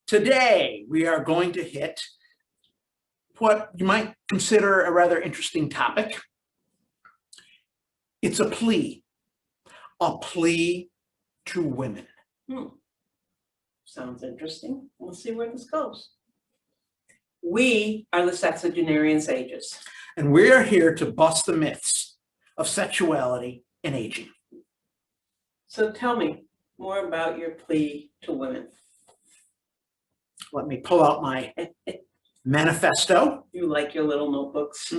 Today, we are going to hit what you might consider a rather interesting topic. It's a plea to women. Sounds interesting. We'll see where this goes. We are the sexagenarian sages. And we are here to bust the myths of sexuality and aging. So tell me more about your plea to women. Let me pull out my manifesto. You like your little notebooks?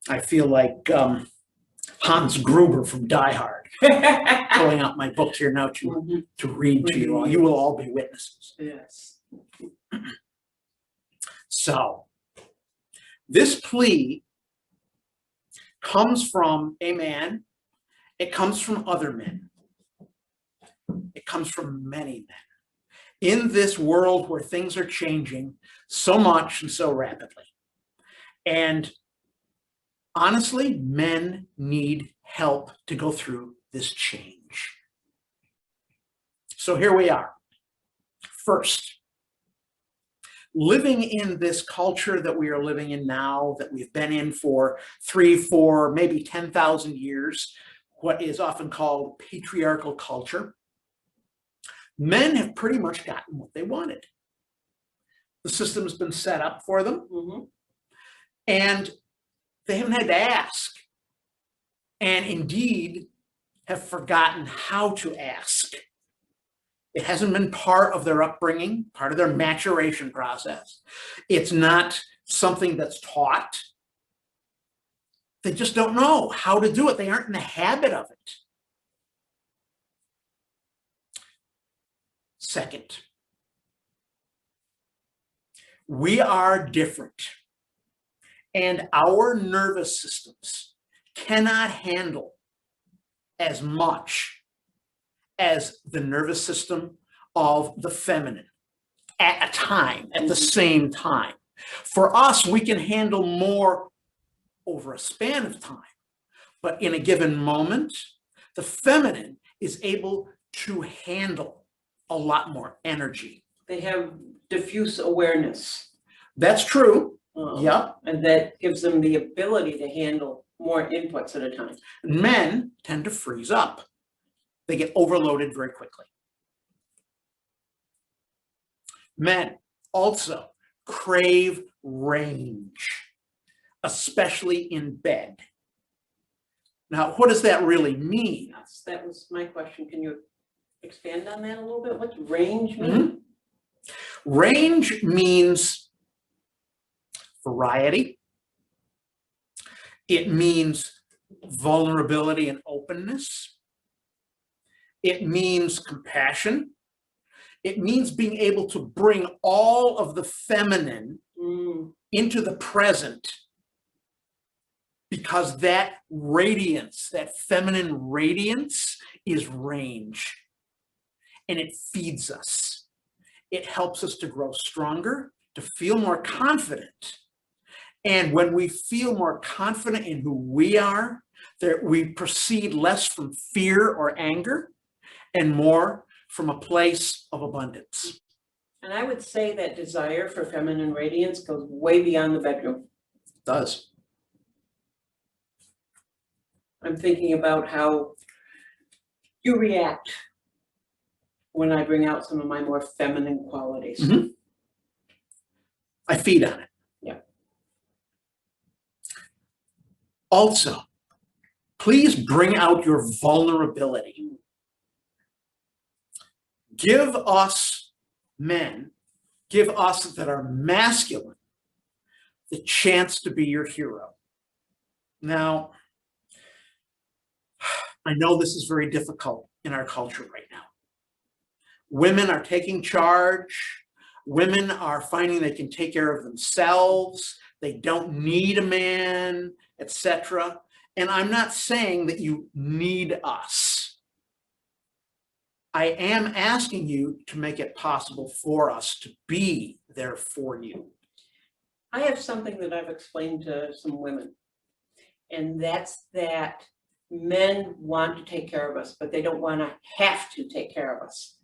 I feel like Hans Gruber from Die Hard, pulling out my book here now to read to you all. You will all be witnesses. Yes. So, this plea comes from a man. It comes from other men. It comes from many men. In this world where things are changing so much and so rapidly. And honestly, men need help to go through this change. So here we are. First, living in this culture that we are living in now, that we've been in for 3, 4, maybe 10,000 years, what is often called patriarchal culture, men have pretty much gotten what they wanted. The system has been set up for them, and they haven't had to ask, and indeed have forgotten how to ask. It hasn't been part of their upbringing, part of their maturation process. It's not something that's taught. They just don't know how to do it. They aren't in the habit of it. Second, we are different, and our nervous systems cannot handle as much as the nervous system of the feminine at a time, at the same time. For us, we can handle more over a span of time, but in a given moment, the feminine is able to handle a lot more energy. They have diffuse awareness. That's true. Yep. And that gives them the ability to handle more inputs at a time. Men tend to freeze up. They get overloaded very quickly. Men also crave range, especially in bed. Now, what does that really mean? Yes, that was my question. Can you expand on that a little bit? What's range mean? Range means variety. It means vulnerability and openness. It means compassion. It means being able to bring all of the feminine into the present, because that radiance, that feminine radiance, is range. And it feeds us. It helps us to grow stronger, to feel more confident. And when we feel more confident in who we are, that we proceed less from fear or anger and more from a place of abundance. And I would say that desire for feminine radiance goes way beyond the bedroom. It does. I'm thinking about how you react when I bring out some of my more feminine qualities. I feed on it. Yeah. Also, please bring out your vulnerability. Give us men, give us that are masculine, the chance to be your hero. Now, I know this is very difficult in our culture right now. Women are taking charge. Women are finding they can take care of themselves. They don't need a man, etc. And I'm not saying that you need us. I am asking you to make it possible for us to be there for you. I have something that I've explained to some women, and that's that men want to take care of us, but they don't want to have to take care of us.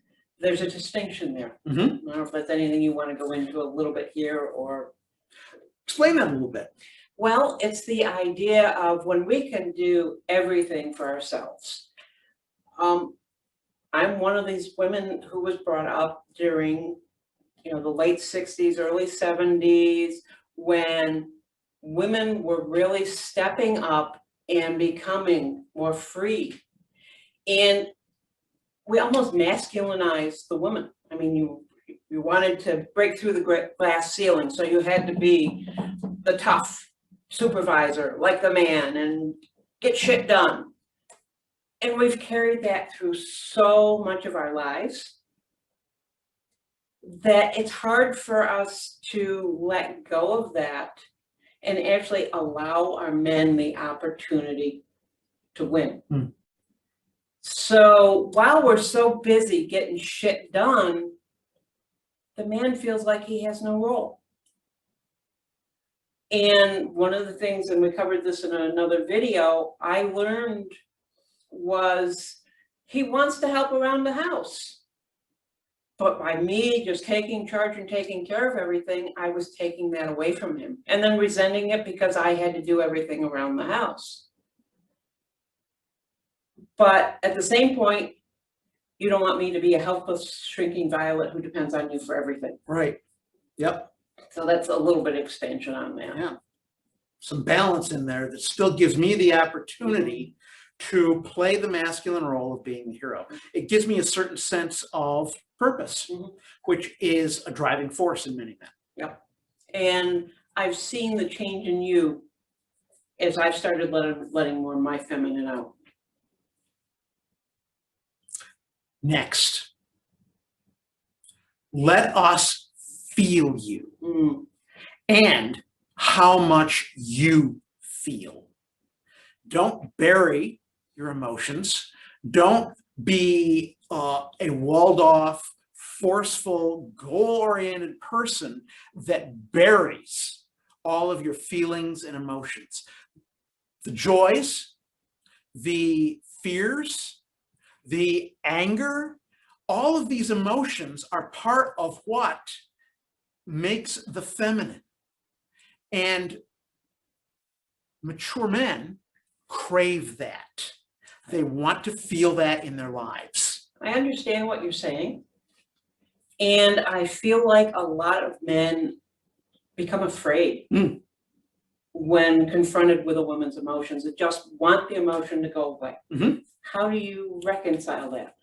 there's a distinction there. Mhm. I don't know if that's anything you want to go into a little bit here or. Explain that a little bit. Well, it's the idea of when we can do everything for ourselves. I'm one of these women who was brought up during, the late 60s, early 70s, when women were really stepping up and becoming more free. And we almost masculinized the woman. I mean, you wanted to break through the glass ceiling, so you had to be the tough supervisor, like the man, and get shit done. And we've carried that through so much of our lives that it's hard for us to let go of that and actually allow our men the opportunity to win. Hmm. So while we're so busy getting shit done, the man feels like he has no role. And one of the things, and we covered this in another video, I learned was he wants to help around the house. But by me just taking charge and taking care of everything, I was taking that away from him and then resenting it because I had to do everything around the house. But at the same point, you don't want me to be a helpless, shrinking violet who depends on you for everything. Right. Yep. So that's a little bit of expansion on that. Yeah. Some balance in there that still gives me the opportunity to play the masculine role of being the hero. It gives me a certain sense of purpose, which is a driving force in many men. Yep. And I've seen the change in you as I've started letting more of my feminine out. Next, let us feel you and how much you feel. Don't bury your emotions. Don't be a walled off, forceful, goal-oriented person that buries all of your feelings and emotions. The joys, the fears, the anger, all of these emotions are part of what makes the feminine. And mature men crave that. They want to feel that in their lives. I understand what you're saying. And I feel like a lot of men become afraid when confronted with a woman's emotions. They just want the emotion to go away. How do you reconcile that?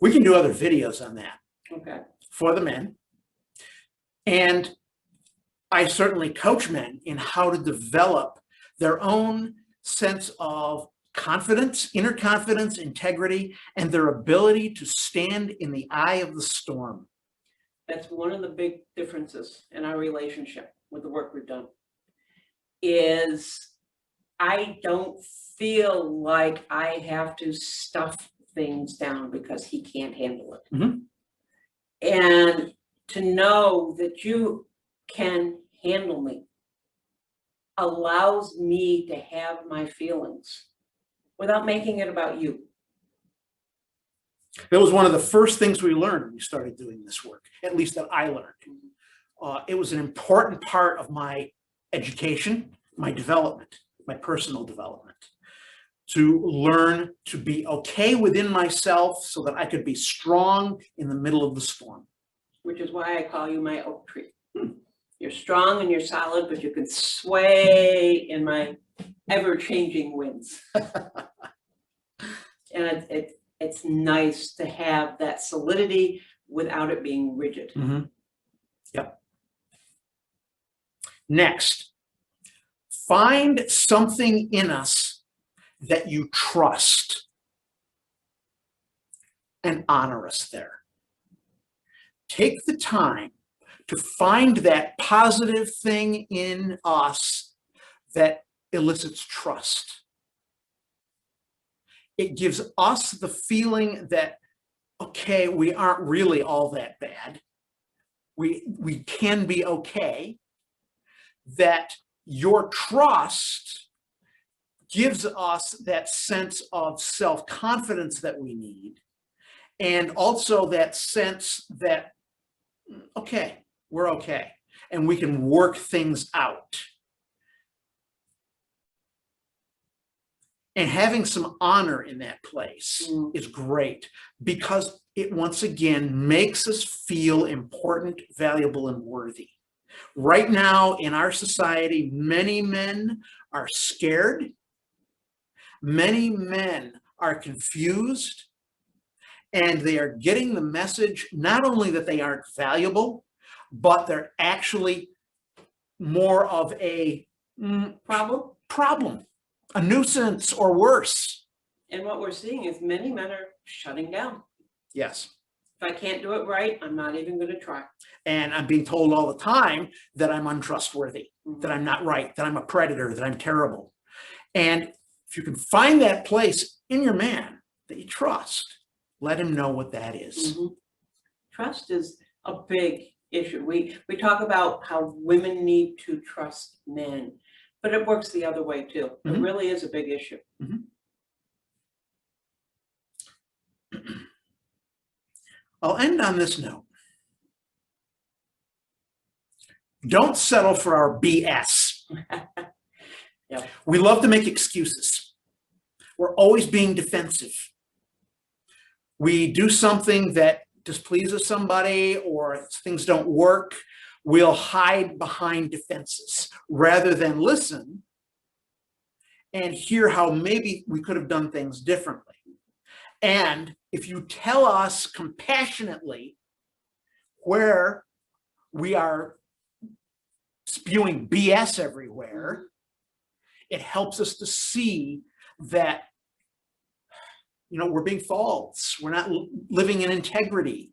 We can do other videos on that. Okay. For the men. And I certainly coach men in how to develop their own sense of confidence, inner confidence, integrity, and their ability to stand in the eye of the storm. That's one of the big differences in our relationship with the work we've done, is I don't feel like I have to stuff things down because he can't handle it. And to know that you can handle me allows me to have my feelings without making it about you. That was one of the first things we learned when we started doing this work, at least that I learned. It was an important part of my education, my development, my personal development, to learn to be okay within myself so that I could be strong in the middle of the storm. Which is why I call you my oak tree. You're strong and you're solid, but you can sway in my ever-changing winds. And it's nice to have that solidity without it being rigid. Yep. Next, find something in us that you trust and honor us there. Take the time to find that positive thing in us that elicits trust. It gives us the feeling that, okay, we aren't really all that bad. We can be okay. That your trust gives us that sense of self-confidence that we need. And also that sense that, okay, we're okay, and we can work things out. And having some honor in that place is great, because it once again makes us feel important, valuable, and worthy. Right now in our society, many men are scared. Many men are confused, and they are getting the message not only that they aren't valuable, but they're actually more of a problem, a nuisance, or worse. And what we're seeing is many men are shutting down. Yes. If I can't do it right, I'm not even going to try. And I'm being told all the time that I'm untrustworthy, that I'm not right, that I'm a predator, that I'm terrible. And if you can find that place in your man that you trust, let him know what that is. Trust is a big issue. We talk about how women need to trust men, but it works the other way too. It really is a big issue. I'll end on this note. Don't settle for our BS. Yep. We love to make excuses. We're always being defensive. We do something that displeases somebody, or things don't work, we'll hide behind defenses rather than listen and hear how maybe we could have done things differently. And if you tell us compassionately where we are spewing BS everywhere, it helps us to see that, we're being false. We're not living in integrity.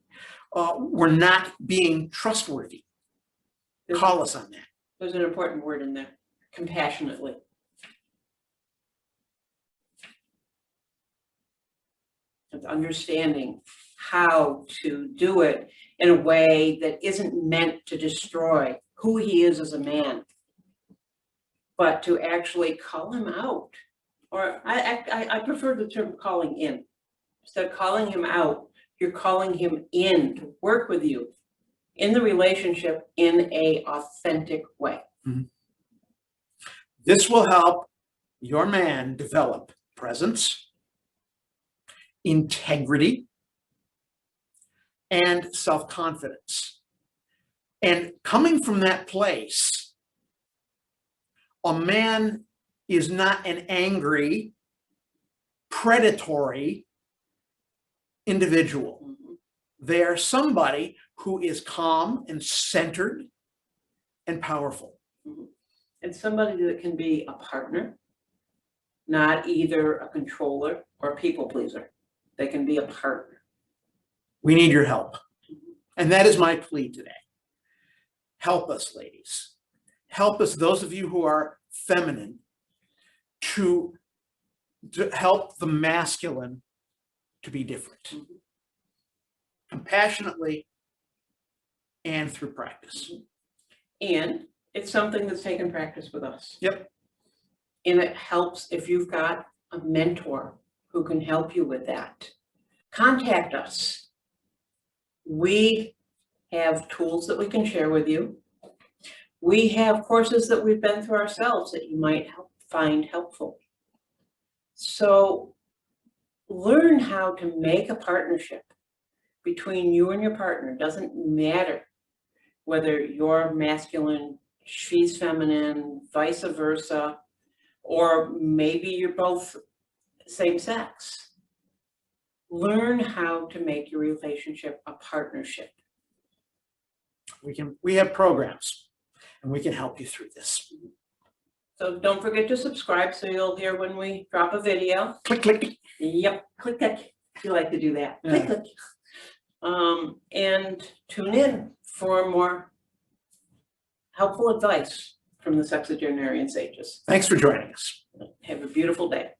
We're not being trustworthy. Call us on that. There's an important word in there: compassionately. It's understanding how to do it in a way that isn't meant to destroy who he is as a man, but to actually call him out. Or I prefer the term calling in. Instead of calling him out, you're calling him in to work with you in the relationship in an authentic way. This will help your man develop presence, integrity, and self-confidence. And coming from that place, a man is not an angry, predatory individual. They are somebody who is calm and centered and powerful. And somebody that can be a partner, not either a controller or a people pleaser. They can be a partner. We need your help. And that is my plea today. Help us, ladies. Help us, those of you who are feminine, to help the masculine to be different. Compassionately and through practice. And it's something that's taken practice with us. Yep. And it helps if you've got a mentor who can help you with that. Contact us. We have tools that we can share with you. We have courses that we've been through ourselves that you might find helpful. So learn how to make a partnership between you and your partner. It doesn't matter whether you're masculine, she's feminine, vice versa, or maybe you're both same sex. Learn how to make your relationship a partnership. We have programs, and we can help you through this. So don't forget to subscribe so you'll hear when we drop a video. Click, click. Yep, click, click. You like to do that. Yeah. Click, click. And tune in for more helpful advice from the sexagenarian sages. Thanks for joining us. Have a beautiful day.